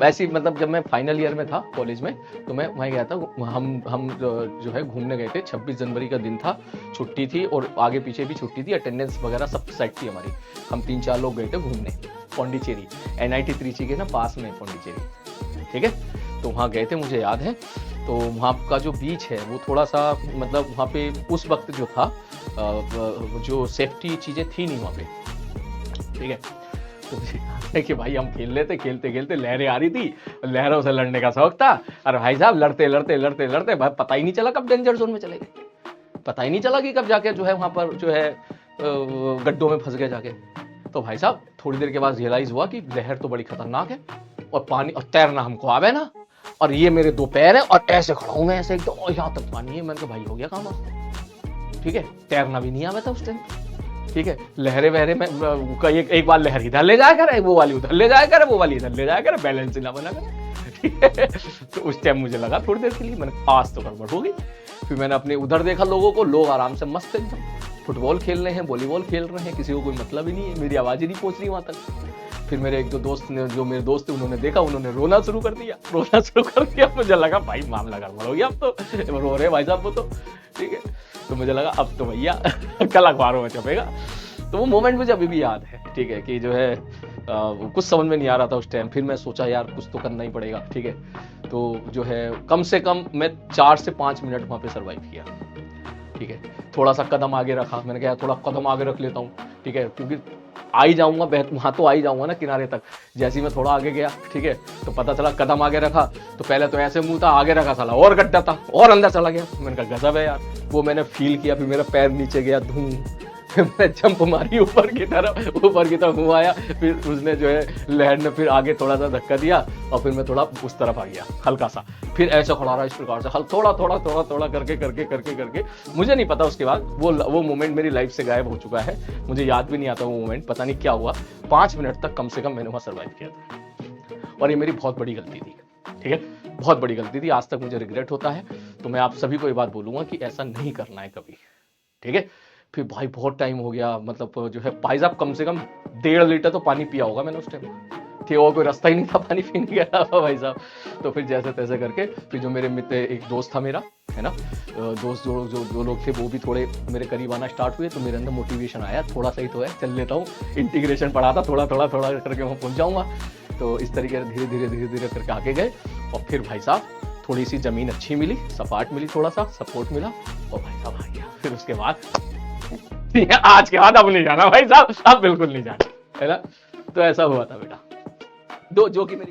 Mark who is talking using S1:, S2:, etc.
S1: ऐसी मतलब जब मैं फाइनल ईयर में था कॉलेज में, तो मैं वहाँ गया था। हम जो है घूमने गए थे। 26 जनवरी का दिन था, छुट्टी थी और आगे पीछे भी छुट्टी थी, अटेंडेंस वगैरह सब सेट थी हमारी। हम 3-4 लोग गए थे घूमने पौंडीचेरी, NIT त्रिची के ना पास में पौंडीचेरी, ठीक है। तो वहाँ गए थे, मुझे याद है। तो वहाँ का जो बीच है वो थोड़ा सा मतलब वहाँ पे उस वक्त जो था जो सेफ्टी चीज़ें थी नहीं वहाँ पे, ठीक है। तो मुझे याद है कि भाई हम खेल रहे थे, खेलते खेलते लहरें आ रही थी, लहरों से लड़ने का शौक था। और भाई साहब लड़ते लड़ते लड़ते लड़ते भाई पता ही नहीं चला कब डेंजर जोन में चले गए, पता ही नहीं चला कि कब जाके जो है वहाँ पर जो है गड्ढों में फंस गए जाके। तो भाई साहब थोड़ी देर के बाद रियलाइज हुआ कि लहर तो बड़ी खतरनाक है और पानी और तैरना हमको आवे ना, और ये मेरे 2 पैर है और ऐसे खड़ा हूं मैं ऐसे एकदम, और यहाँ तक पानी है। मैंने कहा भाई हो गया काम अब, ठीक है। तैरना भी नहीं आवा था उस टाइम, ठीक है। लहरे वहरे में एक बार लहर इधर ले जाया करे, वो वाली उधर ले जाया करे, वो वाली इधर ले जाया करे, बैलेंस ही ना बना करे, ठीक है। तो उस टाइम मुझे लगा थोड़ी देर के लिए, मैंने आज तो गड़बड़ होगी। फिर मैंने अपने उधर देखा लोगों को, लोग आराम से मस्त एकदम फुटबॉल खेल रहे हैं, वॉलीबॉल खेल रहे हैं, किसी को कोई मतलब ही नहीं है, मेरी आवाज़ ही नहीं पहुंच रही वहां तक। फिर मेरे 1-2 दोस्त ने, जो मेरे दोस्त थे, उन्होंने देखा, उन्होंने रोना शुरू कर दिया। मुझे लगा भाई मामला गड़बड़ हो गया, अब तो रो रहे भाई साहब वो तो, ठीक है। तो मुझे लगा अब तो भैया कल अखबारों में छपेगा। तो वो मोमेंट मुझे अभी भी याद है, ठीक है, कि जो है कुछ समझ में नहीं आ रहा था उस टाइम। फिर मैं सोचा यार कुछ तो करना ही पड़ेगा, ठीक है। तो जो है कम से कम मैं 4 से 5 मिनट वहाँ पे सर्वाइव किया, ठीक है। थोड़ा सा कदम आगे रखा, मैंने कहा थोड़ा कदम आगे रख लेता हूँ, ठीक है, क्योंकि आ ही जाऊंगा, वहां तो आ ही जाऊंगा ना किनारे तक। जैसे ही मैं थोड़ा आगे गया, ठीक है, तो पता चला कदम आगे रखा तो पहले तो ऐसे मुंह था, आगे रखा साला और गड्ढा था और अंदर चला गया। मैंने कहा गजब है यार। वो मैंने फील किया, फिर मेरा पैर नीचे गया धूम, फिर मैंने जंप मारी ऊपर की तरफ मुंह आया, फिर उसने जो है लहर ने फिर आगे थोड़ा सा धक्का दिया और फिर मैं थोड़ा उस तरफ आ गया हल्का सा। फिर ऐसा खड़ा रहा इस प्रकार से, थोड़ा करके मुझे नहीं पता उसके बाद वो मोमेंट मेरी लाइफ से गायब हो चुका है। मुझे याद भी नहीं आता वो मोमेंट, पता नहीं क्या हुआ। 5 मिनट तक कम से कम मैंने वहां सर्वाइव किया था, और ये मेरी बहुत बड़ी गलती थी, ठीक है, बहुत बड़ी गलती थी। आज तक मुझे रिग्रेट होता है। तो मैं आप सभी को ये बात बोलूंगा कि ऐसा नहीं करना है कभी, ठीक है। फिर भाई बहुत टाइम हो गया, मतलब जो है भाई साहब कम से कम 1.5 लीटर तो पानी पिया होगा मैंने उस टाइम, ठीक है। और कोई रास्ता ही नहीं था पानी पीने का भाई साहब। तो फिर जैसे तैसे करके फिर जो मेरे मित्र, एक दोस्त था मेरा, है ना, दोस्त जो लोग थे वो भी थोड़े मेरे करीब आना स्टार्ट हुए। तो मेरे अंदर मोटिवेशन आया, थोड़ा सा ही तो है, चल लेता हूँ, इंटीग्रेशन पढ़ा था, थोड़ा करके वहाँ पहुँच जाऊँगा। तो इस तरीके से धीरे धीरे करके आगे गए। और फिर भाई साहब थोड़ी सी जमीन अच्छी मिली, सपाट मिली, थोड़ा सा सपोर्ट मिला, और भाई साहब आ गया। फिर उसके बाद आज के बाद अब नहीं जाना भाई साहब, अब बिल्कुल नहीं जाना, है ना। तो ऐसा हुआ था बेटा, जो कि मेरी